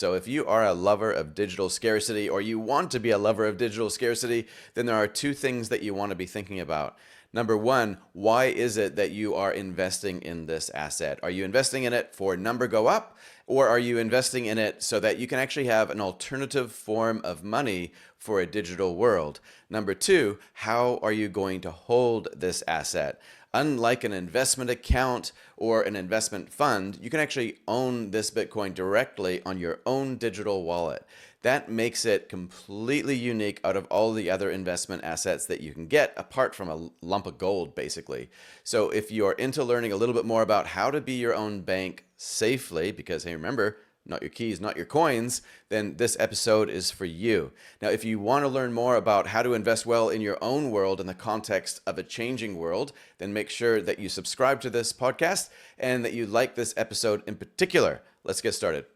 So if you are a lover of digital scarcity or you want to be a lover of digital scarcity, then there are two things that you want to be thinking about. Number one, why is it that you are investing in this asset? Are you investing in it for number go up, or are you investing in it so that you can actually have an alternative form of money for a digital world? Number two, how are you going to hold this asset? Unlike an investment account or an investment fund, you can actually own this Bitcoin directly on your own digital wallet. That makes it completely unique out of all the other investment assets that you can get, apart from a lump of gold, basically. So if you're into learning a little bit more about how to be your own bank safely, because hey, remember, not your keys, not your coins, then this episode is for you. Now, if you want to learn more about how to invest well in your own world in the context of a changing world, then make sure that you subscribe to this podcast and that you like this episode in particular. Let's get started.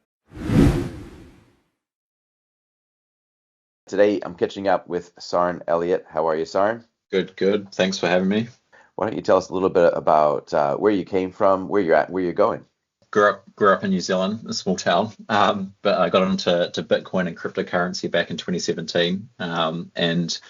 Today, I'm catching up with Sarn Elliot. How are you, Sarn? Good, good. Thanks for having me. Why don't you tell us a little bit about where you came from, where you're at, where you're going? Grew up in New Zealand, a small town, but I got into Bitcoin and cryptocurrency back in 2017, and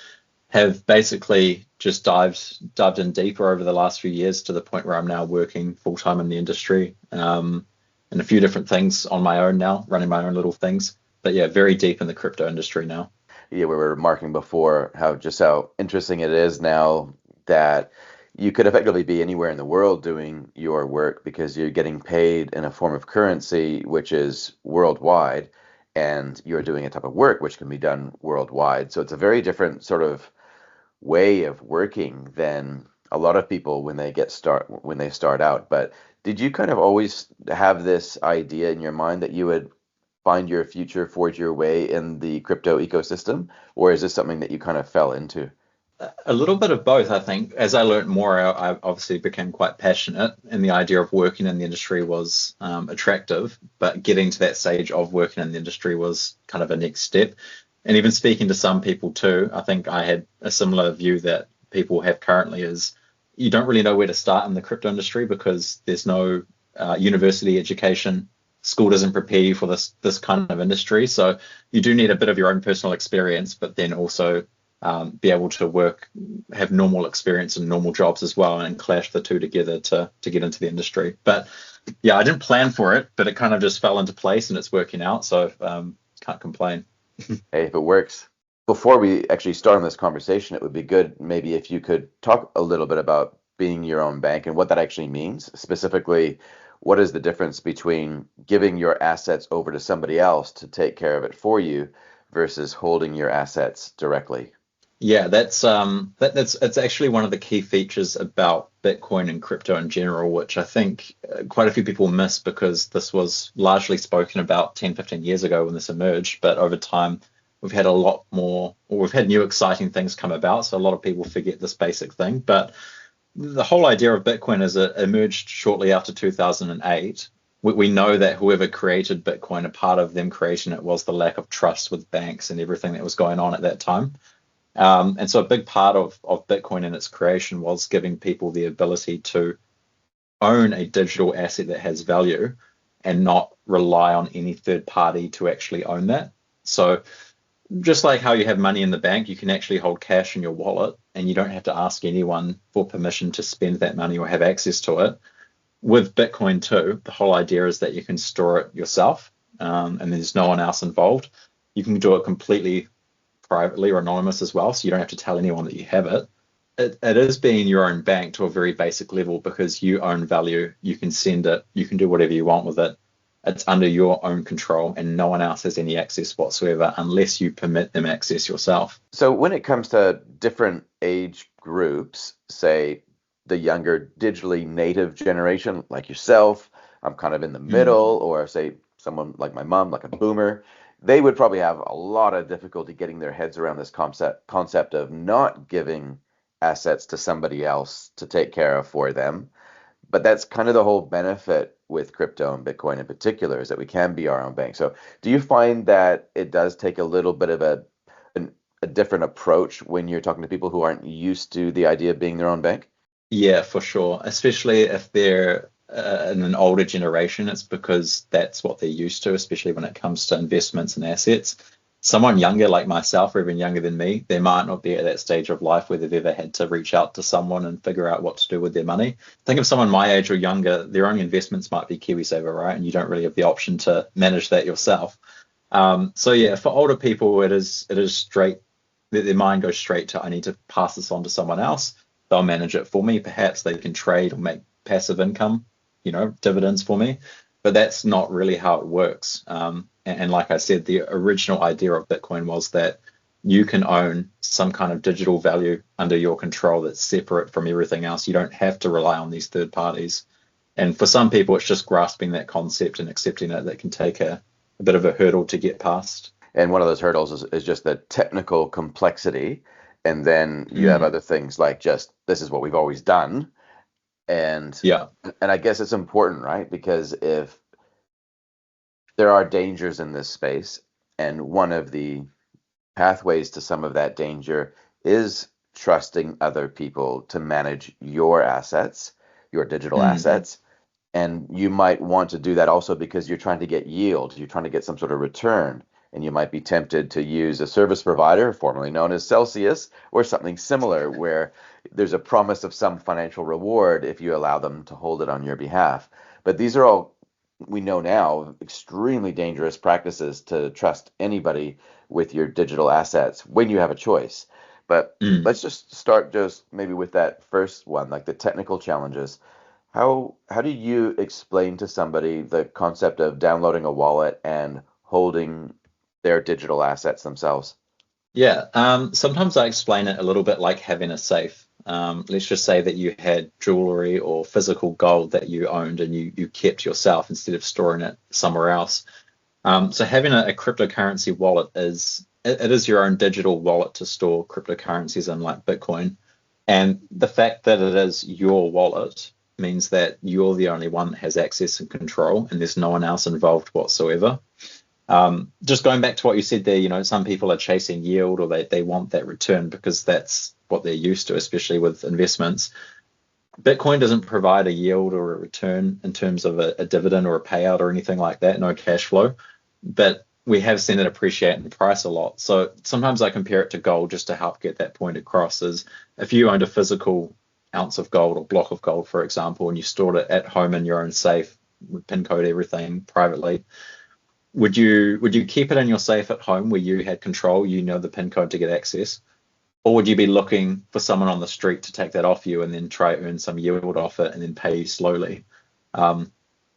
have basically just dived in deeper over the last few years to the point where I'm now working full time in the industry, and a few different things on my own now, running my own little things. But yeah, very deep in the crypto industry now. Yeah, we were remarking before how interesting it is now that you could effectively be anywhere in the world doing your work because you're getting paid in a form of currency which is worldwide, and you're doing a type of work which can be done worldwide. So it's a very different sort of way of working than a lot of people when they start out. But did you kind of always have this idea in your mind that you would find your future, forge your way in the crypto ecosystem, or is this something that you kind of fell into? A little bit of both, I think. As I learned more, I obviously became quite passionate, and the idea of working in the industry was attractive. But getting to that stage of working in the industry was kind of a next step. And even speaking to some people too, I think I had a similar view that people have currently is you don't really know where to start in the crypto industry because there's no university education. School doesn't prepare you for this kind of industry. So you do need a bit of your own personal experience, but then also be able to have normal experience and normal jobs as well, and clash the two together to get into the industry. But yeah, I didn't plan for it, but it kind of just fell into place and it's working out. So can't complain. Hey, if it works. Before we actually start on this conversation, it would be good maybe if you could talk a little bit about being your own bank and what that actually means. Specifically, what is the difference between giving your assets over to somebody else to take care of it for you versus holding your assets directly? Yeah, that's it's actually one of the key features about Bitcoin and crypto in general, which I think quite a few people miss because this was largely spoken about 10, 15 years ago when this emerged. But over time, we've had a lot more, or we've had new exciting things come about. So a lot of people forget this basic thing. But the whole idea of Bitcoin is it emerged shortly after 2008. We know that whoever created Bitcoin, a part of them creating it was the lack of trust with banks and everything that was going on at that time. And so a big part of Bitcoin and its creation was giving people the ability to own a digital asset that has value and not rely on any third party to actually own that. So just like how you have money in the bank, you can actually hold cash in your wallet and you don't have to ask anyone for permission to spend that money or have access to it. With Bitcoin too, the whole idea is that you can store it yourself, and there's no one else involved. You can do it completely privately or anonymous as well, so you don't have to tell anyone that you have it. It is being your own bank to a very basic level because you own value. You can send it, you can do whatever you want with it. It's under your own control and no one else has any access whatsoever unless you permit them access yourself. So when it comes to different age groups, say the younger digitally native generation like yourself, I'm kind of in the middle, or say someone like my mom, like a boomer, they would probably have a lot of difficulty getting their heads around this concept of not giving assets to somebody else to take care of for them. But that's kind of the whole benefit with crypto and Bitcoin in particular, is that we can be our own bank. So do you find that it does take a little bit of a different approach when you're talking to people who aren't used to the idea of being their own bank? Yeah, for sure. Especially if they're in an older generation, it's because that's what they're used to, especially when it comes to investments and assets. Someone younger like myself, or even younger than me, they might not be at that stage of life where they've ever had to reach out to someone and figure out what to do with their money. Think of someone my age or younger, their only investments might be KiwiSaver, right? And you don't really have the option to manage that yourself. So yeah, for older people, it is straight. Their mind goes straight to, I need to pass this on to someone else. They'll manage it for me. Perhaps they can trade or make passive income, dividends for me. But that's not really how it works. And like I said, the original idea of Bitcoin was that you can own some kind of digital value under your control that's separate from everything else. You don't have to rely on these third parties. And for some people, it's just grasping that concept and accepting it that can take a bit of a hurdle to get past. And one of those hurdles is just the technical complexity. And then you have other things like just, this is what we've always done. And yeah, and I guess it's important, right? Because if there are dangers in this space, and one of the pathways to some of that danger is trusting other people to manage your assets, your digital assets. And you might want to do that also because you're trying to get yield, you're trying to get some sort of return. And you might be tempted to use a service provider, formerly known as Celsius, or something similar, where there's a promise of some financial reward if you allow them to hold it on your behalf. But these are all, we know now, extremely dangerous practices to trust anybody with your digital assets when you have a choice. But let's just start just maybe with that first one, like the technical challenges. How do you explain to somebody the concept of downloading a wallet and holding their digital assets themselves? Yeah, sometimes I explain it a little bit like having a safe. Let's just say that you had jewelry or physical gold that you owned and you kept yourself instead of storing it somewhere else. So having a cryptocurrency wallet it is your own digital wallet to store cryptocurrencies in, like Bitcoin. And the fact that it is your wallet means that you're the only one that has access and control, and there's no one else involved whatsoever. Just going back to what you said there, some people are chasing yield, or they want that return because that's what they're used to, especially with investments. Bitcoin doesn't provide a yield or a return in terms of a dividend or a payout or anything like that, no cash flow. But we have seen it appreciate in price a lot. So sometimes I compare it to gold just to help get that point across. Is if you owned a physical ounce of gold or block of gold, for example, and you stored it at home in your own safe, with PIN code everything privately, would you keep it in your safe at home where you had control, the PIN code to get access? Or would you be looking for someone on the street to take that off you and then try earn some yield off it and then pay you slowly?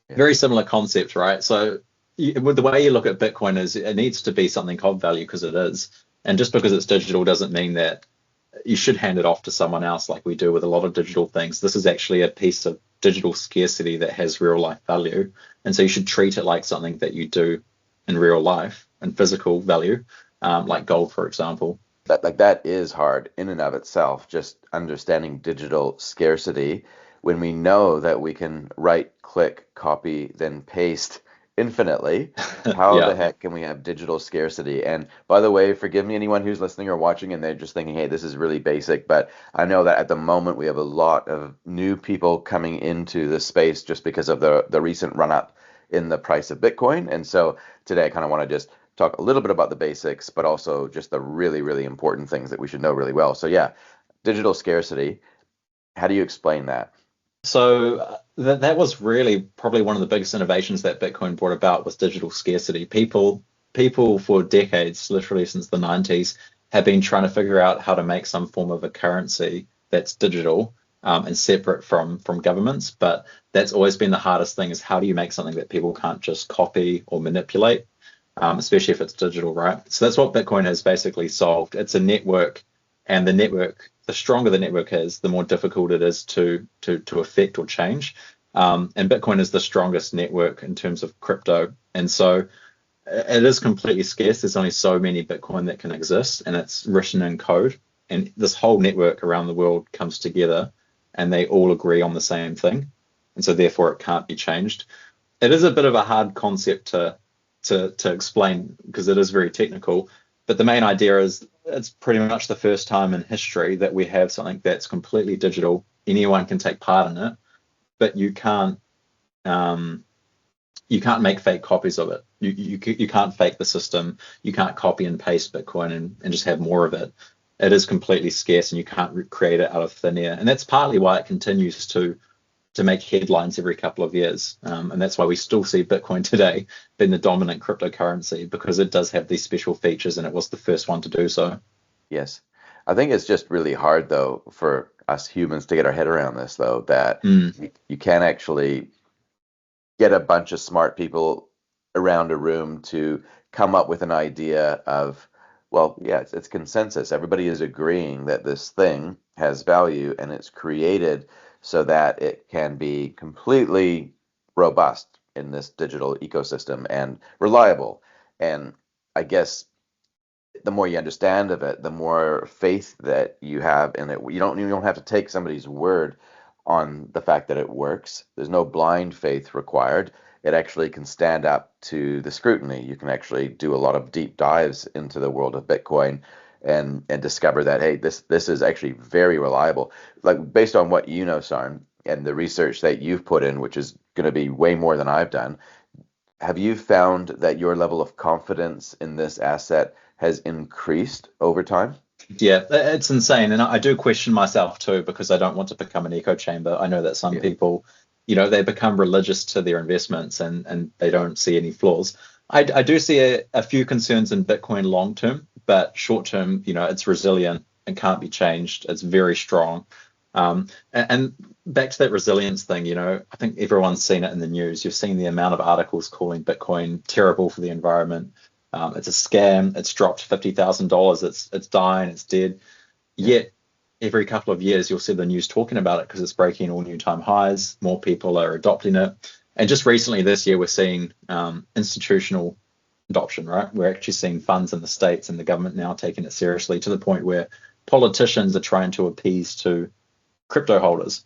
Very similar concept, right? So with the way you look at Bitcoin is it needs to be something of value because it is. And just because it's digital doesn't mean that you should hand it off to someone else like we do with a lot of digital things. This is actually a piece of digital scarcity that has real life value. And so you should treat it like something that you do in real life and physical value, like gold, for example. That is hard in and of itself, just understanding digital scarcity when we know that we can right click, copy, then paste infinitely. How the heck can we have digital scarcity? And by the way, forgive me, anyone who's listening or watching and they're just thinking, hey, this is really basic, but I know that at the moment we have a lot of new people coming into this space just because of the recent run up in the price of Bitcoin. And so today I kind of want to just talk a little bit about the basics, but also just the really, really important things that we should know really well. So yeah, digital scarcity. How do you explain that? So that was really probably one of the biggest innovations that Bitcoin brought about was digital scarcity. People for decades, literally since the 90s, have been trying to figure out how to make some form of a currency that's digital and separate from governments. But that's always been the hardest thing, is how do you make something that people can't just copy or manipulate, especially if it's digital, right? So that's what Bitcoin has basically solved. It's a network, and the stronger the network is, the more difficult it is to affect or change. And Bitcoin is the strongest network in terms of crypto. And so it is completely scarce. There's only so many Bitcoin that can exist, and it's written in code. And this whole network around the world comes together, and they all agree on the same thing. And so therefore it can't be changed. It is a bit of a hard concept to explain because it is very technical. But the main idea is it's pretty much the first time in history that we have something that's completely digital. Anyone can take part in it, but you can't you can't make fake copies of it. You can't fake the system. You can't copy and paste Bitcoin and just have more of it. It is completely scarce, and you can't create it out of thin air. And that's partly why it continues to make headlines every couple of years. And that's why we still see Bitcoin today being the dominant cryptocurrency, because it does have these special features, and it was the first one to do so. Yes. I think it's just really hard, though, for us humans to get our head around this, though, that you can't actually get a bunch of smart people around a room to come up with an idea of, well, yeah, it's consensus. Everybody is agreeing that this thing has value and it's created so that it can be completely robust in this digital ecosystem and reliable. And I guess the more you understand of it, the more faith that you have in it. You don't have to take somebody's word on the fact that it works. There's no blind faith required. It actually can stand up to the scrutiny. You can actually do a lot of deep dives into the world of Bitcoin and discover that, hey, this is actually very reliable. Like, based on what you know, Sarn, and the research that you've put in, which is going to be way more than I've done, have you found that your level of confidence in this asset has increased over time? Yeah, it's insane. And I do question myself too, because I don't want to become an echo chamber. I know that some Yeah. people, they become religious to their investments, and they don't see any flaws. I do see a few concerns in Bitcoin long term, but short term, it's resilient and can't be changed. It's very strong. And back to that resilience thing, I think everyone's seen it in the news. You've seen the amount of articles calling Bitcoin terrible for the environment. It's a scam. It's dropped $50,000. It's dying. It's dead. Yeah. Yet every couple of years you'll see the news talking about it, because it's breaking all new time highs. More people are adopting it. And just recently this year we're seeing institutional adoption. Right, we're actually seeing funds in the States and the government now taking it seriously, to the point where politicians are trying to appease to crypto holders.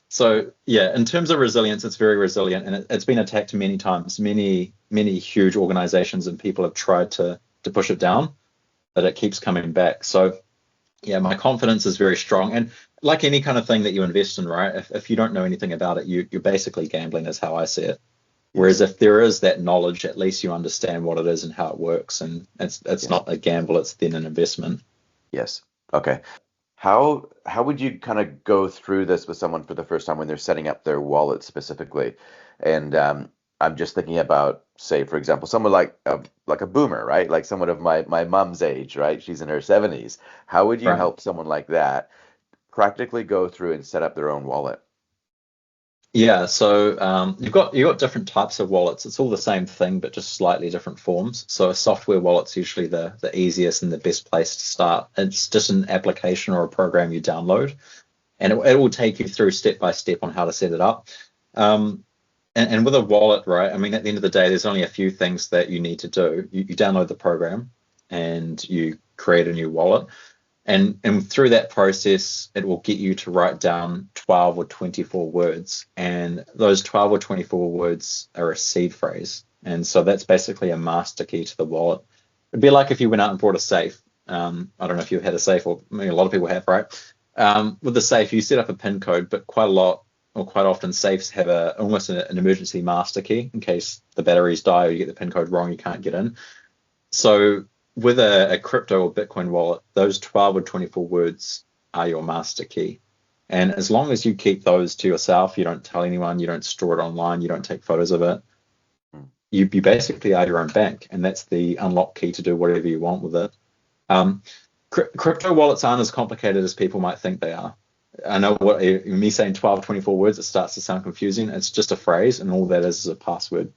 So yeah, in terms of resilience, it's very resilient, and it's been attacked many times. Many huge organizations and people have tried to push it down, but it keeps coming back. So yeah, my confidence is very strong. And like any kind of thing that you invest in, right? If you don't know anything about it, you're basically gambling, is how I see it. Whereas if there is that knowledge, at least you understand what it is and how it works, and it's not a gamble; it's then an investment. Yes. Okay. How would you kind of go through this with someone for the first time when they're setting up their wallet specifically? And I'm just thinking about, say, for example, someone like a boomer, right? Like someone of my mom's age, right? She's in her 70s. How would you Right. help someone like that practically go through and set up their own wallet? Yeah, so you've got different types of wallets. It's all the same thing, but just slightly different forms. So a software wallet's usually the easiest and the best place to start. It's just an application or a program you download, and it will take you through step by step on how to set it up. And with a wallet, right? I mean, at the end of the day, there's only a few things that you need to do. You download the program, and you create a new wallet. And through that process, it will get you to write down 12 or 24 words. And those 12 or 24 words are a seed phrase. And so that's basically a master key to the wallet. It'd be like if you went out and bought a safe. I don't know if you've had a safe, or maybe a lot of people have, right? With the safe, you set up a PIN code, but quite a lot, or quite often, safes have almost an emergency master key in case the batteries die or you get the PIN code wrong, you can't get in. So with a crypto or Bitcoin wallet, those 12 or 24 words are your master key. And as long as you keep those to yourself, you don't tell anyone, you don't store it online, you don't take photos of it, you basically are your own bank. And that's the unlock key to do whatever you want with it. Crypto wallets aren't as complicated as people might think they are. I know me saying 12, 24 words, it starts to sound confusing. It's just a phrase, and all that is a password.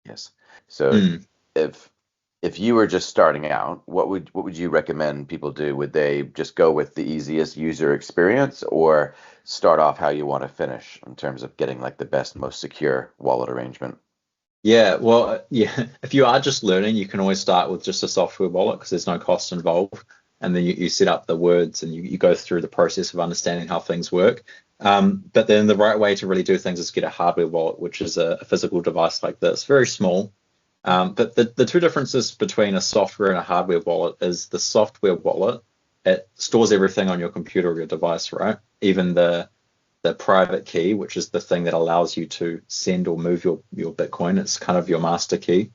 Yes. So if you were just starting out, what would you recommend people do? Would they just go with the easiest user experience, or start off how you want to finish in terms of getting like the best, most secure wallet arrangement? Yeah, well, yeah, if you are just learning, you can always start with just a software wallet, because there's no cost involved. And then you set up the words, and you go through the process of understanding how things work. But then the right way to really do things is get a hardware wallet, which is a physical device like this, very small. But the two differences between a software and a hardware wallet is the software wallet, it stores everything on your computer or your device, right? Even the the private key, which is the thing that allows you to send or move your Bitcoin. It's kind of your master key.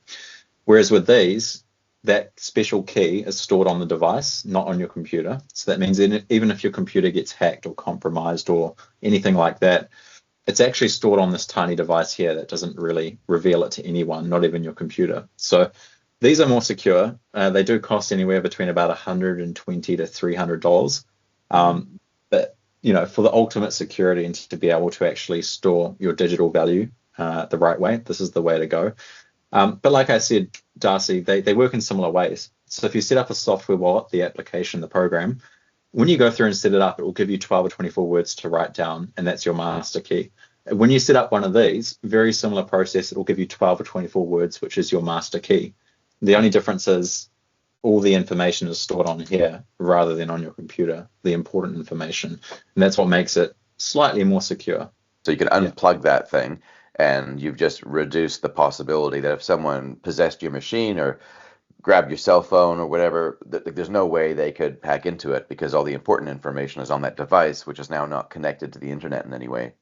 Whereas with these, that special key is stored on the device, not on your computer. So that means even if your computer gets hacked or compromised or anything like that, it's actually stored on this tiny device here that doesn't really reveal it to anyone, not even your computer. So these are more secure. They do cost anywhere between about $120 to $300. But for the ultimate security and to be able to actually store your digital value the right way, this is the way to go. But like I said, Darcy, they work in similar ways. So if you set up a software wallet, the application, the program, when you go through and set it up, it will give you 12 or 24 words to write down, and that's your master key. When you set up one of these, very similar process, it will give you 12 or 24 words, which is your master key. The only difference is all the information is stored on here rather than on your computer, the important information. And that's what makes it slightly more secure. So you can unplug that thing, and you've just reduced the possibility that if someone possessed your machine or grabbed your cell phone or whatever, there's no way they could hack into it because all the important information is on that device, which is now not connected to the internet in any way.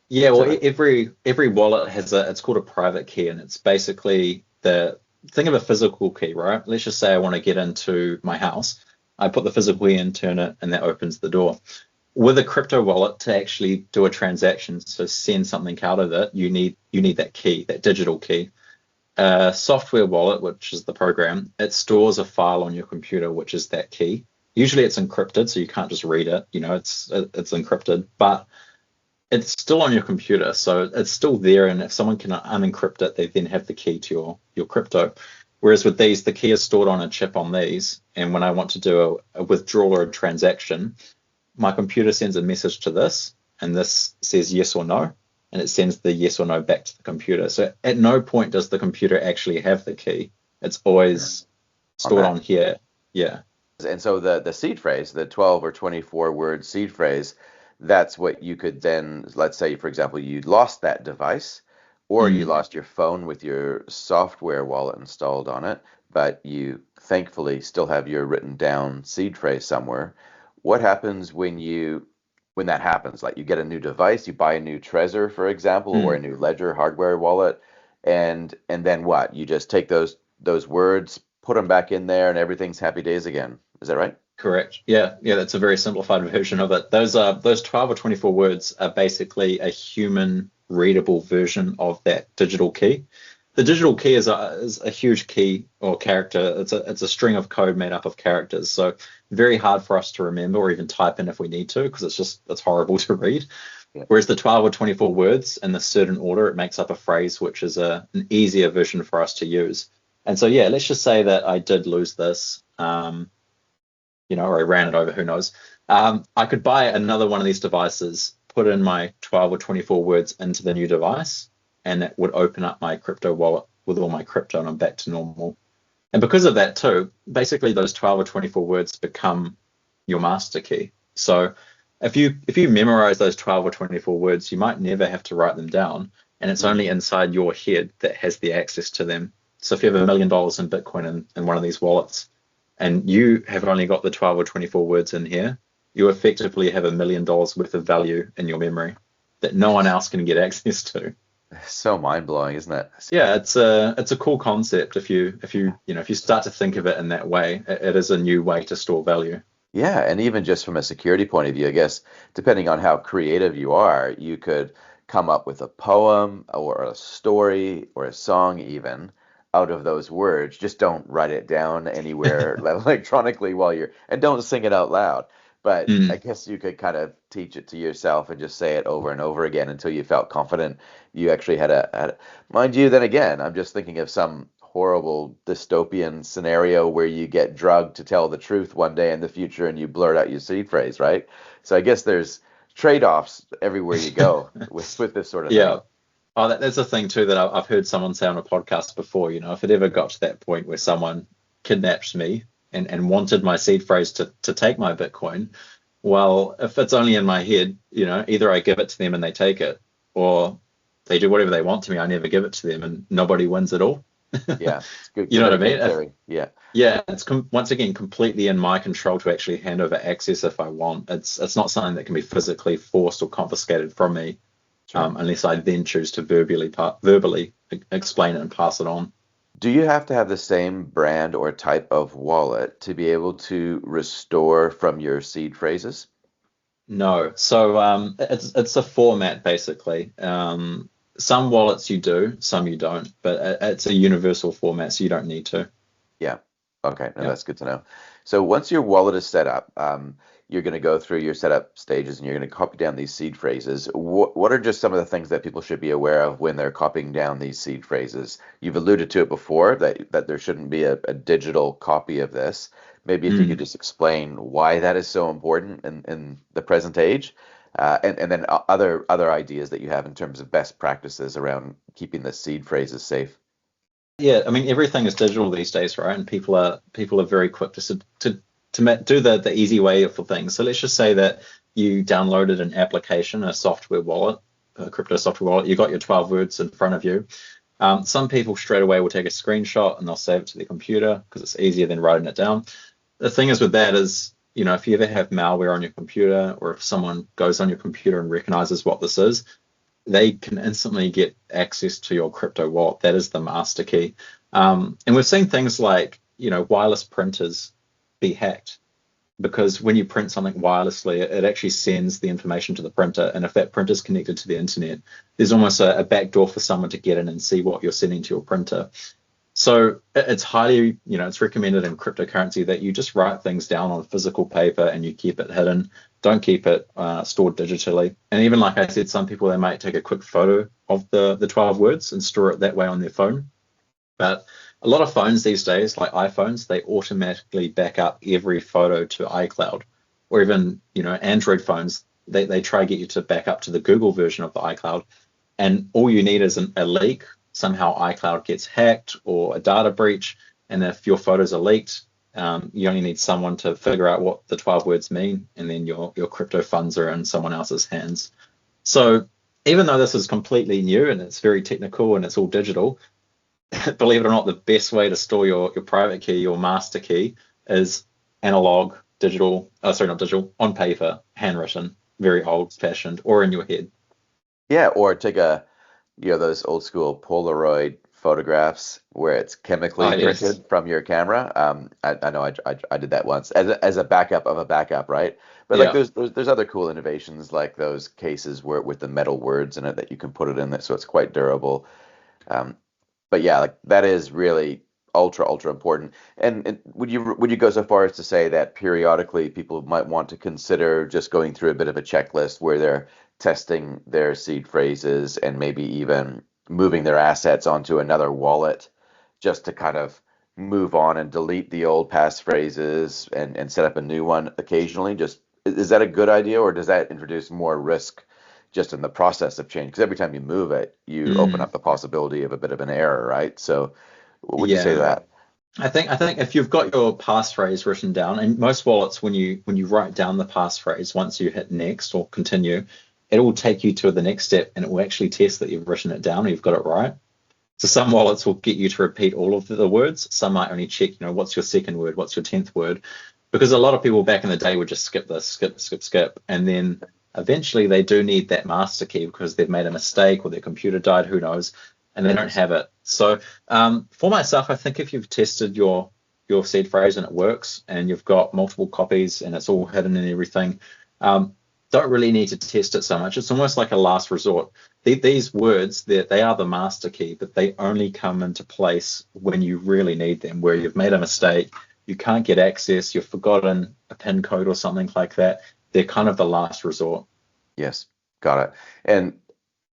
Yeah, well, every wallet has it's called a private key, and it's basically think of a physical key, right? Let's just say I want to get into my house. I put the physical key in, turn it, and that opens the door. With a crypto wallet, to actually do a transaction, so send something out of it, you need that key, that digital key. A software wallet, which is the program, it stores a file on your computer, which is that key. Usually it's encrypted, so you can't just read it. It's encrypted, but it's still on your computer, so it's still there. And if someone can unencrypt it, they then have the key to your crypto. Whereas with these, the key is stored on a chip on these. And when I want to do a withdrawal or a transaction, my computer sends a message to this, and this says yes or no, and it sends the yes or no back to the computer. So at no point does the computer actually have the key. It's always stored on here. Yeah. And so the seed phrase, the 12 or 24 word seed phrase, that's what you could then, let's say, for example, you lost that device or you lost your phone with your software wallet installed on it, but you thankfully still have your written down seed phrase somewhere. What happens when that happens? Like you get a new device, you buy a new Trezor, for example, or a new Ledger hardware wallet, and then what? You just take those words, put them back in there, and everything's happy days again. Is that right? Correct. Yeah, that's a very simplified version of it. Those 12 or 24 words are basically a human readable version of that digital key. The digital key is a huge key or character. It's a string of code made up of characters. So very hard for us to remember or even type in if we need to, because it's horrible to read. Yeah. Whereas the 12 or 24 words in a certain order, it makes up a phrase, which is an easier version for us to use. And so, yeah, let's just say that I did lose this, or I ran it over, who knows. I could buy another one of these devices, put in my 12 or 24 words into the new device, and that would open up my crypto wallet with all my crypto, and I'm back to normal. And because of that too, basically those 12 or 24 words become your master key. So if you memorize those 12 or 24 words, you might never have to write them down, and it's only inside your head that has the access to them. So if you have $1 million in Bitcoin in one of these wallets, and you have only got the 12 or 24 words in here, you effectively have $1 million worth of value in your memory that no one else can get access to. So mind-blowing, isn't it? Yeah, it's a cool concept if you start to think of it in that way. It is a new way to store value. Yeah, and even just from a security point of view, I guess, depending on how creative you are, you could come up with a poem or a story or a song even out of those words. Just don't write it down anywhere electronically and don't sing it out loud. But I guess you could kind of teach it to yourself and just say it over and over again until you felt confident you actually had a mind you, then again, I'm just thinking of some horrible dystopian scenario where you get drugged to tell the truth one day in the future and you blurt out your seed phrase, right? So I guess there's trade-offs everywhere you go with this sort of thing. Oh, that's a thing too that I've heard someone say on a podcast before. If it ever got to that point where someone kidnapped me and wanted my seed phrase to take my Bitcoin, well, if it's only in my head, either I give it to them and they take it, or they do whatever they want to me, I never give it to them, and nobody wins at all. Yeah, it's good. You know what Very I mean? good theory. Yeah. Yeah, it's once again completely in my control to actually hand over access if I want. It's not something that can be physically forced or confiscated from me, Sure. unless I then choose to verbally explain it and pass it on. Do you have to have the same brand or type of wallet to be able to restore from your seed phrases? No, so it's a format basically. Some wallets you do, some you don't, but it's a universal format, so you don't need to. Yeah. Okay. No, Yeah. that's good to know. So once your wallet is set up, you're going to go through your setup stages and you're going to copy down these seed phrases. What are just some of the things that people should be aware of when they're copying down these seed phrases? You've alluded to it before that there shouldn't be a digital copy of this. Maybe if you could Mm. just explain why that is so important in the present age, and then other ideas that you have in terms of best practices around keeping the seed phrases safe. Yeah, I mean everything is digital these days, right? And people are very quick do the easy way for things. So let's just say that you downloaded an application, a software wallet, a crypto software wallet. You got your 12 words in front of you. Some people straight away will take a screenshot and they'll save it to their computer because it's easier than writing it down. The thing is with that is, if you ever have malware on your computer or if someone goes on your computer and recognizes what this is, they can instantly get access to your crypto wallet. That is the master key. And we've seen things like, wireless printers be hacked because when you print something wirelessly, it actually sends the information to the printer. And if that printer is connected to the internet, there's almost a backdoor for someone to get in and see what you're sending to your printer. So it's highly, it's recommended in cryptocurrency that you just write things down on physical paper and you keep it hidden. Don't keep it stored digitally. And even like I said, some people, they might take a quick photo of the 12 words and store it that way on their phone. But a lot of phones these days, like iPhones, they automatically back up every photo to iCloud. Or even, Android phones, they try to get you to back up to the Google version of the iCloud. And all you need is a leak. Somehow iCloud gets hacked or a data breach. And if your photos are leaked, you only need someone to figure out what the 12 words mean. And then your crypto funds are in someone else's hands. So even though this is completely new and it's very technical and it's all digital, believe it or not, the best way to store your private key, your master key, is analog, digital, sorry, not digital, on paper, handwritten, very old fashioned, or in your head. Yeah, or take those old school Polaroid photographs where it's chemically Oh, yes. printed from your camera. I know I did that once as a backup of a backup, right? But like Yeah. there's other cool innovations like those cases where with the metal words in it that you can put it in that so it's quite durable. Um, but yeah, like that is really ultra important. And would you go so far as to say that periodically people might want to consider just going through a bit of a checklist where they're testing their seed phrases and maybe even moving their assets onto another wallet just to kind of move on and delete the old passphrases and set up a new one occasionally? Just is that a good idea, or does that introduce more risk just in the process of change? Because every time you move it, you open Mm, up the possibility of a bit of an error, right? So, what would you say to yeah. that? I think if you've got your passphrase written down, and most wallets, when you write down the passphrase, once you hit next or continue, it will take you to the next step, and it will actually test that you've written it down and you've got it right. So some wallets will get you to repeat all of the words. Some might only check, what's your second word, what's your 10th word, because a lot of people back in the day would just skip this, skip, and then eventually they do need that master key because they've made a mistake or their computer died, who knows, and they don't have it. So for myself, I think if you've tested your seed phrase and it works, and you've got multiple copies and it's all hidden and everything, um, don't really need to test it so much. It's almost like a last resort. These words, they are the master key, but they only come into place when you really need them, where you've made a mistake, you can't get access, you've forgotten a PIN code or something like that. They're kind of the last resort. Yes, got it. And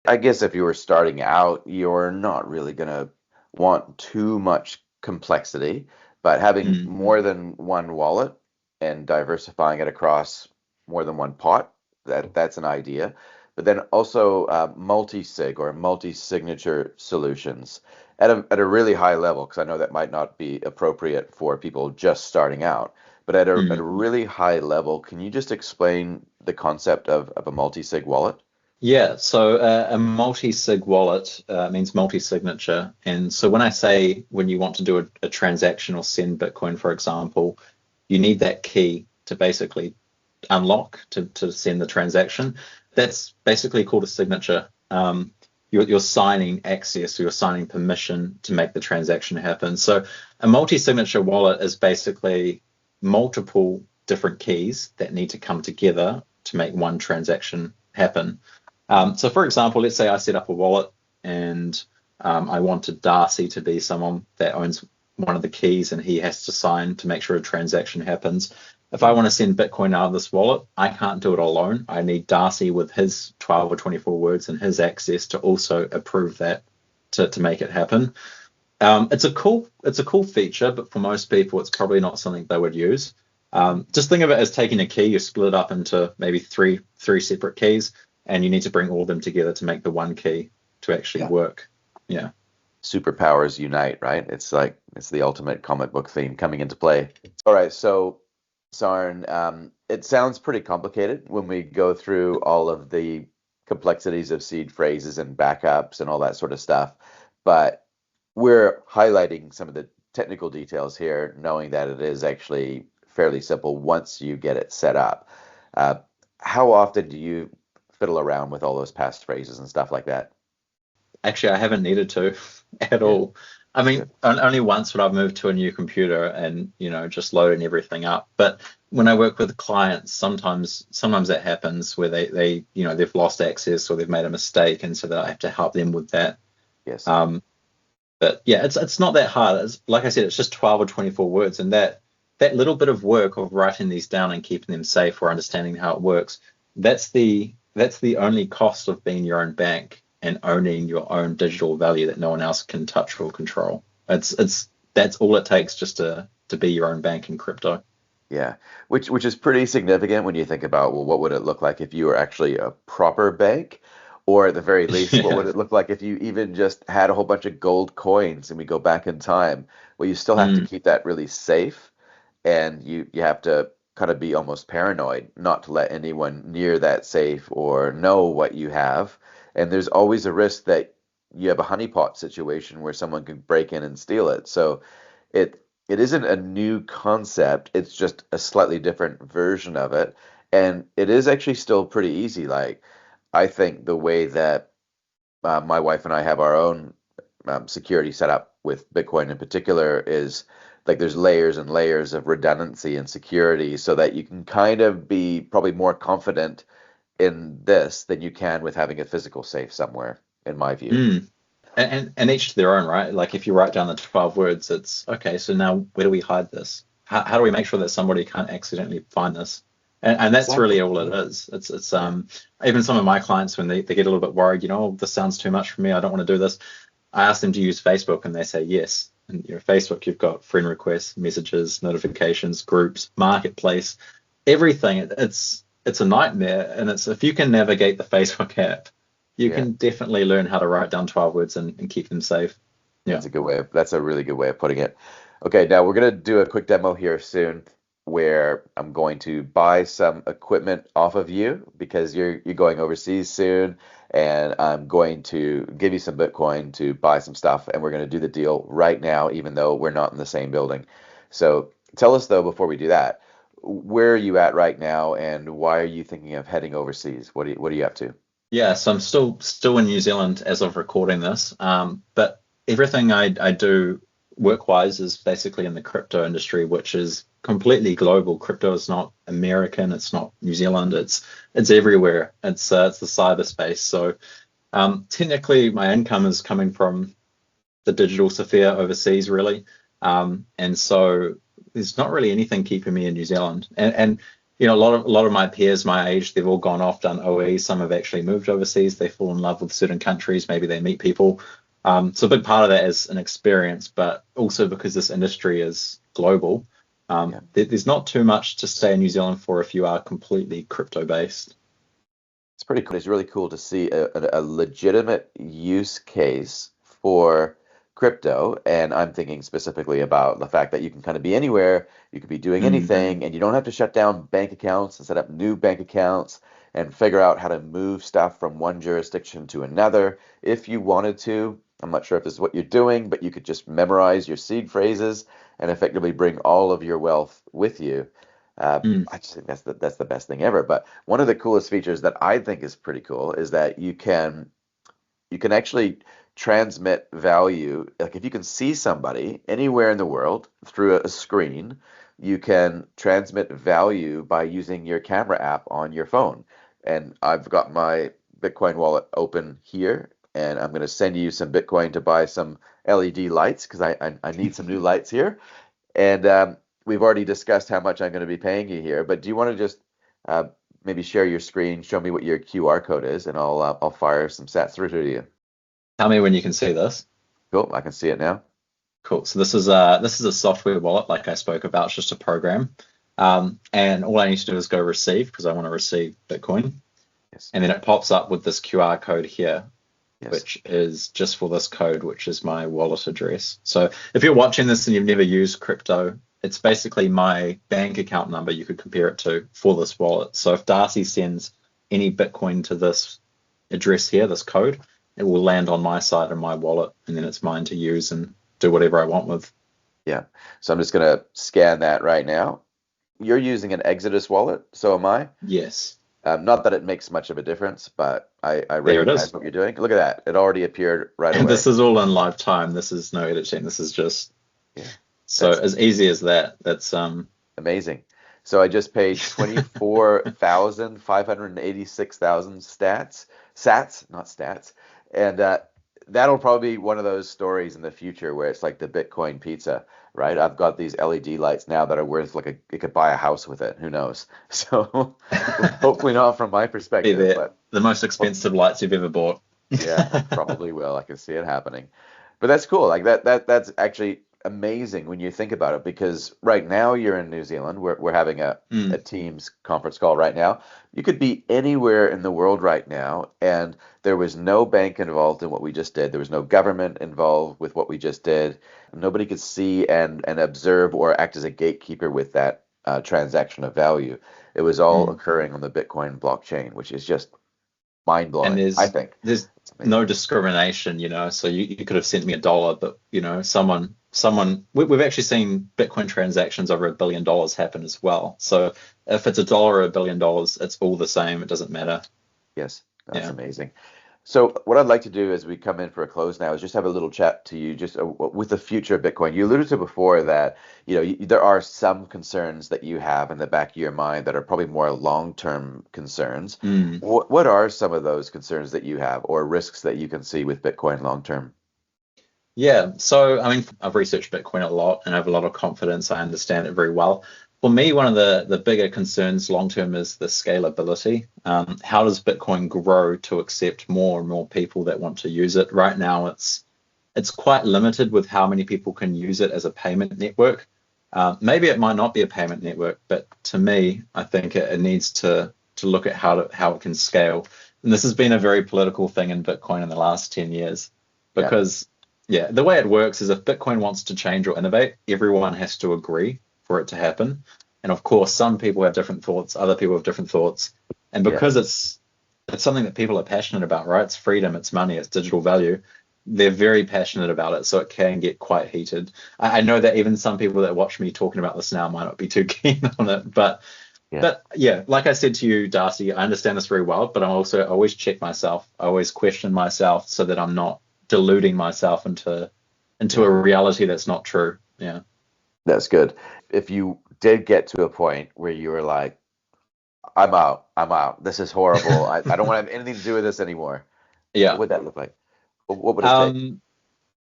I guess if you were starting out, you're not really going to want too much complexity, but having Mm, more than one wallet and diversifying it across more than one pot, that's an idea. But then also multi-sig or multi-signature solutions at a really high level, because I know that might not be appropriate for people just starting out. But at a mm. really high level, can you just explain the concept of a multi-sig wallet? Yeah, so a multi-sig wallet means multi-signature. And so when I say when you want to do a transaction or send Bitcoin, for example, you need that key to basically unlock to send the transaction. That's basically called a signature. You're signing access, or you're signing permission to make the transaction happen. So a multi-signature wallet is basically multiple different keys that need to come together to make one transaction happen. So for example, let's say I set up a wallet and I wanted Darcy to be someone that owns one of the keys and he has to sign to make sure a transaction happens. If I want to send Bitcoin out of this wallet, I can't do it alone. I need Darcy with his 12 or 24 words and his access to also approve that to make it happen. It's a cool feature, but for most people, it's probably not something they would use. Just think of it as taking a key, you split it up into maybe three separate keys, and you need to bring all of them together to make the one key to actually work. Yeah. Superpowers unite, right? It's like it's the ultimate comic book theme coming into play. All right, so Sarn, it sounds pretty complicated when we go through all of the complexities of seed phrases and backups and all that sort of stuff, but we're highlighting some of the technical details here, knowing that it is actually fairly simple once you get it set up. Uh, how often do you fiddle around with all those passphrases and stuff like that? Actually, I haven't needed to at Yeah, all. I mean, good. only once when I've moved to a new computer and, just loading everything up. But when I work with clients, sometimes that happens where they've lost access or they've made a mistake, and so that I have to help them with that. Yes. Um, but yeah, it's not that hard. Like I said, it's just 12 or 24 words, and that little bit of work of writing these down and keeping them safe or understanding how it works, that's the only cost of being your own bank and owning your own digital value that no one else can touch or control. That's all it takes just to be your own bank in crypto. Yeah, which is pretty significant when you think about, well, what would it look like if you were actually a proper bank? Or at the very least, what would Yeah. it look like if you even just had a whole bunch of gold coins and we go back in time? Well, you still have to Mm. keep that really safe, and you have to kind of be almost paranoid not to let anyone near that safe or know what you have. And there's always a risk that you have a honeypot situation where someone could break in and steal it. So it isn't a new concept, it's just a slightly different version of it. And it is actually still pretty easy. Like, I think the way that my wife and I have our own security set up with Bitcoin in particular is like there's layers and layers of redundancy and security so that you can kind of be probably more confident in this than you can with having a physical safe somewhere, in my view. Mm. And each to their own, right? Like if you write down the 12 words, it's okay, so now where do we hide this? How do we make sure that somebody can't accidentally find this? And that's really Exactly. all it is. It's even some of my clients when they get a little bit worried, oh, this sounds too much for me, I don't want to do this. I ask them to use Facebook and they say yes. And Facebook, you've got friend requests, messages, notifications, groups, marketplace, everything. It's a nightmare. And it's if you can navigate the Facebook app, you Yeah. can definitely learn how to write down 12 words and keep them safe. Yeah. That's a really good way of putting it. Okay, now we're gonna do a quick demo here soon where I'm going to buy some equipment off of you because you're going overseas soon, and I'm going to give you some Bitcoin to buy some stuff, and we're gonna do the deal right now, even though we're not in the same building. So tell us though, before we do that, where are you at right now, and why are you thinking of heading overseas? What are you up to? Yeah, so I'm still in New Zealand as of recording this. But everything I do work-wise is basically in the crypto industry, which is completely global. Crypto is not American, it's not New Zealand, it's everywhere. It's the cyberspace. So technically my income is coming from the digital sphere overseas, really. And so there's not really anything keeping me in New Zealand. And a lot of my peers my age, they've all gone off, done OE. Some have actually moved overseas. They fall in love with certain countries. Maybe they meet people. So a big part of that is an experience, but also because this industry is global, Yeah. there's not too much to stay in New Zealand for if you are completely crypto based. It's pretty cool. It's really cool to see a legitimate use case for crypto. And I'm thinking specifically about the fact that you can kind of be anywhere, you could be doing Mm, anything, and you don't have to shut down bank accounts and set up new bank accounts. and figure out how to move stuff from one jurisdiction to another if you wanted to. I'm not sure if this is what you're doing, but you could just memorize your seed phrases and effectively bring all of your wealth with you. Mm. I just think that's the best thing ever. But one of the coolest features that I think is pretty cool is that you can actually transmit value. Like if you can see somebody anywhere in the world through a screen, you can transmit value by using your camera app on your phone. And I've got my Bitcoin wallet open here, and I'm going to send you some Bitcoin to buy some LED lights because I need some new lights here. And we've already discussed how much I'm going to be paying you here, but do you want to just uh, maybe share your screen, show me what your QR code is, and I'll fire some sats through to you. Tell me when you can see this. Cool, I can see it now. Cool. So this is a software wallet, like I spoke about. It's just a program, and all I need to do is go receive because I want to receive Bitcoin, Yes, and then it pops up with this QR code here, yes, which is just for this code, which is my wallet address. So if you're watching this and you've never used crypto, it's basically my bank account number you could compare it to for this wallet. So if Darcy sends any Bitcoin to this address here, this code, it will land on my side of my wallet, and then it's mine to use and do whatever I want with. yeah. So I'm just gonna scan that right now. You're using an Exodus wallet, so am I. Yes, Not that it makes much of a difference, but I there it recognize is. what you're doing. Look at that. It already appeared right And away. this is all in live time. This is no editing. This is just Yeah, so that's as easy as that. That's amazing. So I just paid 24,586,000 sats, not stats. And that'll probably be one of those stories in the future where it's like the Bitcoin pizza, right? I've got these LED lights now that are worth like it could buy a house with it. Who knows? So hopefully not from my be perspective, there. but The most expensive lights you've ever bought. yeah, it probably will. I can see it happening. But that's cool. Like that's actually amazing when you think about it because right now you're in New Zealand. We're having a Mm, Teams conference call right now. You could be anywhere in the world right now, and there was no bank involved in what we just did. There was no government involved with what we just did. Nobody could see and observe or act as a gatekeeper with that transaction of value. It was all mm. occurring on the Bitcoin blockchain, which is just And mind-blowing, I think. there's It's amazing. no discrimination, So you could have sent me $1, but someone we've actually seen Bitcoin transactions over $1 billion happen as well. So if it's $1 or $1 billion, it's all the same. It doesn't matter. Yes, that's Yeah. amazing. So what I'd like to do as we come in for a close now is just have a little chat to you just with the future of Bitcoin. You alluded to before that, there are some concerns that you have in the back of your mind that are probably more long-term concerns. Mm. What are some of those concerns that you have or risks that you can see with Bitcoin long-term? Yeah, so I mean, I've researched Bitcoin a lot and I have a lot of confidence. I understand it very well. For me, one of the bigger concerns long term is the scalability. How does Bitcoin grow to accept more and more people that want to use it? Right now, it's quite limited with how many people can use it as a payment network. Maybe it might not be a payment network, but to me, I think it needs to look at how it can scale. And this has been a very political thing in Bitcoin in the last 10 years Yeah, because yeah, the way it works is if Bitcoin wants to change or innovate, everyone has to agree for it to happen. And of course, some people have different thoughts, other people have different thoughts. And yeah, because it's something that people are passionate about, right? It's freedom, it's money, it's digital value. They're very passionate about it, so it can get quite heated. I know that even some people that watch me talking about this now might not be too keen on it, but yeah. but yeah, like I said to you, Darcy, I understand this very well, but I always check myself. I always question myself so that I'm not deluding myself into Yeah. a reality that's not true. Yeah. That's good. If you did get to a point where you were like, I'm out. This is horrible. I don't want to have anything to do with this anymore. What Yeah. would that look like? What would it take? Um,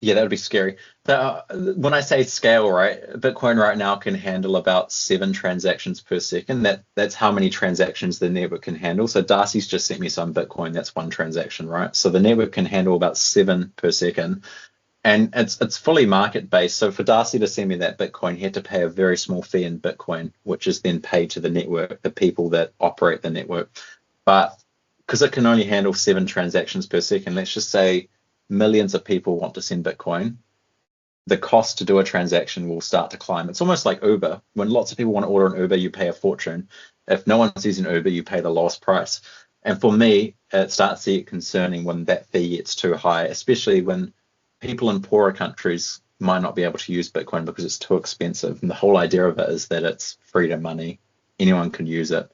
yeah, that would be scary. So, when I say scale, right, Bitcoin right now can handle about 7 transactions per second. That's how many transactions the network can handle. So Darcy's just sent me some Bitcoin. That's one transaction, right? So the network can handle about 7 per second. And it's fully market based. So for Darcy to send me that Bitcoin, he had to pay a very small fee in Bitcoin, which is then paid to the network, the people that operate the network. But because it can only handle 7 transactions per second, let's just say millions of people want to send Bitcoin. the cost to do a transaction will start to climb. It's almost like Uber. When lots of people want to order an Uber, you pay a fortune. If no one's using Uber, you pay the lowest price. And for me, it starts to get concerning when that fee gets too high, especially when people in poorer countries might not be able to use Bitcoin because it's too expensive. And the whole idea of it is that it's freedom money. Anyone can use it.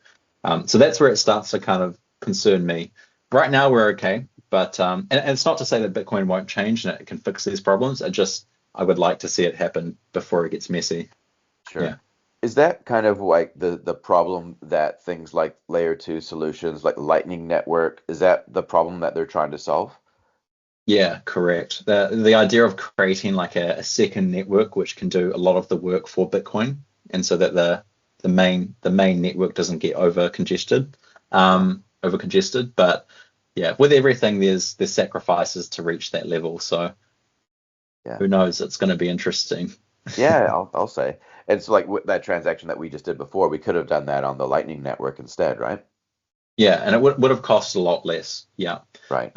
So that's where it starts to kind of concern me. Right now, we're okay. But and it's not to say that Bitcoin won't change and it can fix these problems. I would like to see it happen before it gets messy. Sure. Yeah. Is that kind of like the problem that things like layer two solutions like Lightning Network, is that the problem that they're trying to solve? Yeah, correct. The idea of creating like a second network which can do a lot of the work for Bitcoin, and so that the main network doesn't get Yeah. over congested. But yeah, with everything there's sacrifices to reach that level. So Yeah. who knows? It's going to be interesting. Yeah, I'll say. And so like with that transaction that we just did before, we could have done that on the Lightning Network instead, right? Yeah, and it would have cost a lot less. Yeah. Right.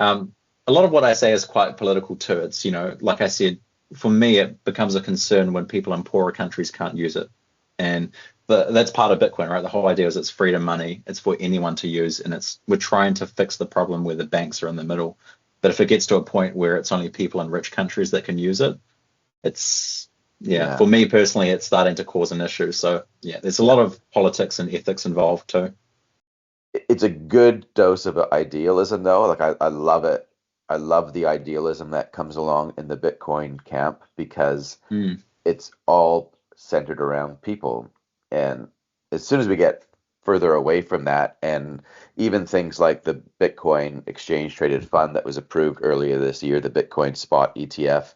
A lot of what I say is quite political too. It's, like I said, for me, it becomes a concern when people in poorer countries can't use it. And that's part of Bitcoin, right? The whole idea is it's freedom money. It's for anyone to use. And we're trying to fix the problem where the banks are in the middle. But if it gets to a point where it's only people in rich countries that can use it, yeah, Yeah. for me personally, it's starting to cause an issue. So yeah, there's a Yeah. lot of politics and ethics involved too. It's a good dose of idealism though. Like I love it. I love the idealism that comes along in the Bitcoin camp because Mm, it's all centered around people. And as soon as we get further away from that, and even things like the Bitcoin exchange traded fund that was approved earlier this year, the Bitcoin spot ETF,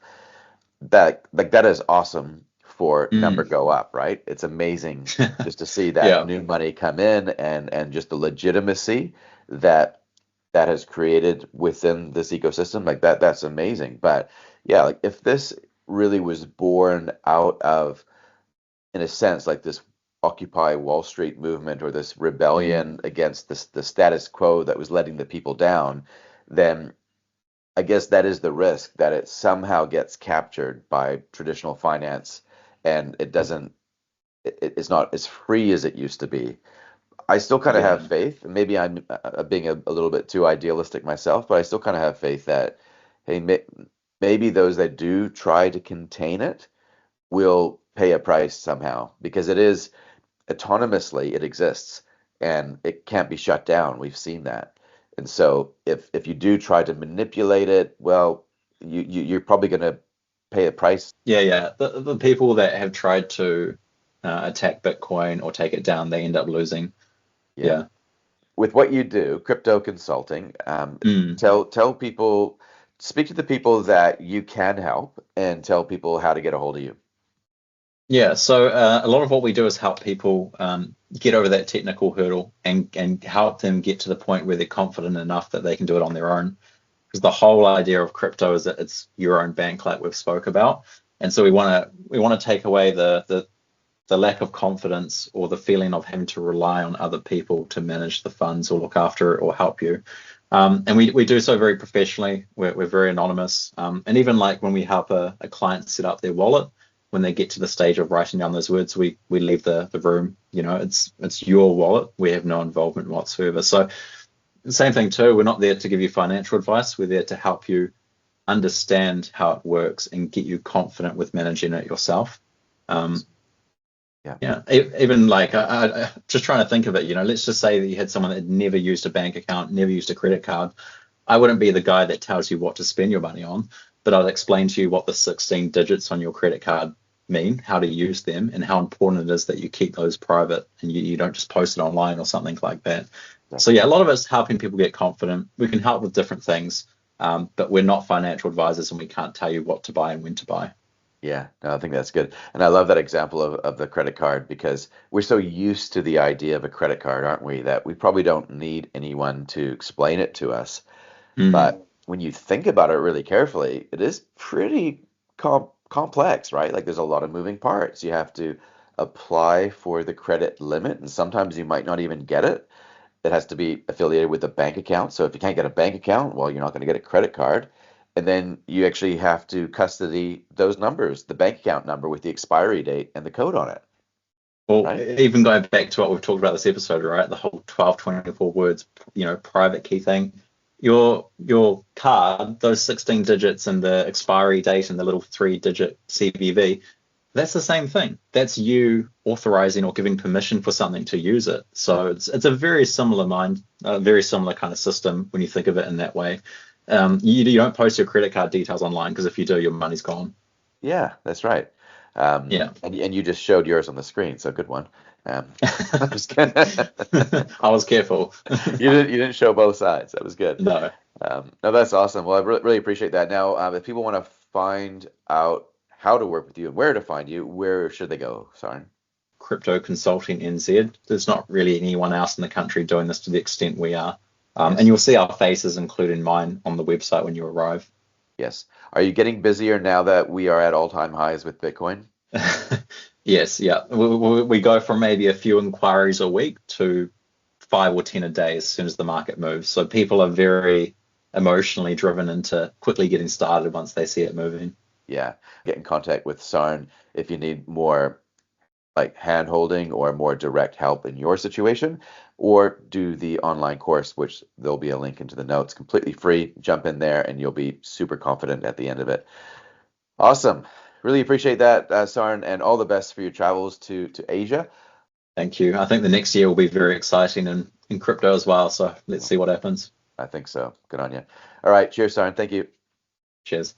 that is awesome for number mm. go up, right? It's amazing just to see that Yeah. new money come in and just the legitimacy that that has created within this ecosystem. Like that's amazing. But yeah, like if this really was born out of, in a sense, like this Occupy Wall Street movement or this Mm. rebellion against the status quo that was letting the people down, then I guess that is the risk that it somehow gets captured by traditional finance and it doesn't, it's not as free as it used to be. I still kind of have Yeah. faith. Maybe I'm being a little bit too idealistic myself, but I still kind of have faith that, hey, maybe those that do try to contain it will pay a price somehow because it is autonomously, it exists and it can't be shut down. We've seen that. And so if you do try to manipulate it, well, you're probably going to pay a price. Yeah, yeah. The people that have tried to attack Bitcoin or take it down, they end up losing. Yeah. Yeah. With what you do, crypto consulting, Mm. tell people, speak to the people that you can help and tell people how to get a hold of you. Yeah. So a lot of what we do is help people get over that technical hurdle and help them get to the point where they're confident enough that they can do it on their own. Because the whole idea of crypto is that it's your own bank, like we've spoke about. And so we want to take away the lack of confidence or the feeling of having to rely on other people to manage the funds or look after it or help you. And we do so very professionally. We're very anonymous. And even like when we help a client set up their wallet, when they get to the stage of writing down those words, we leave the room. It's your wallet. We have no involvement whatsoever. So same thing too. We're not there to give you financial advice. We're there to help you understand how it works and get you confident with managing it yourself. Um, Yeah. yeah, even like just trying to think of it, let's just say that you had someone that had never used a bank account, never used a credit card. I wouldn't be the guy that tells you what to spend your money on, but I'd explain to you what the 16 digits on your credit card mean, how to use them, and how important it is that you keep those private and you don't just post it online or something like that. So Exactly. yeah, a lot of it's helping people get confident. We can help with different things, but we're not financial advisors and we can't tell you what to buy and when to buy. Yeah, no, I think that's good. And I love that example of the credit card because we're so used to the idea of a credit card, aren't we, that we probably don't need anyone to explain it to us. Mm, But when you think about it really carefully, it is pretty complex, right? Like there's a lot of moving parts. You have to apply for the credit limit, and sometimes you might not even get it. It has to be affiliated with a bank account. So if you can't get a bank account, well, you're not going to get a credit card. And then you actually have to custody those numbers, the bank account number with the expiry date and the code on it, Well, right? even going back to what we've talked about this episode, right? The whole 12, 24 words, private key thing. Your card, those 16 digits and the expiry date and the little 3-digit CVV, that's the same thing. That's you authorizing or giving permission for something to use it. So it's a very very similar kind of system when you think of it in that way. You don't post your credit card details online because if you do, your money's gone. Yeah, that's right. Yeah. And you just showed yours on the screen, so good one. I'm just kidding. I was careful. You didn't show both sides. That was good. No. No, that's awesome. Well, I really appreciate that. Now, if people want to find out how to work with you and where to find you, where should they go, Sarn? Crypto Consulting NZ. There's not really anyone else in the country doing this to the extent we are. Yes. And you'll see our faces, including mine, on the website when you arrive. Yes. Are you getting busier now that we are at all-time highs with Bitcoin? Yes, yeah. We go from maybe a few inquiries a week to 5 or 10 a day as soon as the market moves. So people are very emotionally driven into quickly getting started once they see it moving. Yeah. Get in contact with Sarn if you need more like hand holding or more direct help in your situation, or do the online course, which there'll be a link into the notes, completely free. Jump in there and you'll be super confident at the end of it. Awesome. Really appreciate that, Sarn, and all the best for your travels to Asia. Thank you. I think the next year will be very exciting in crypto as well. So let's see what happens. I think so. Good on you. All right. Cheers, Sarn. Thank you. Cheers.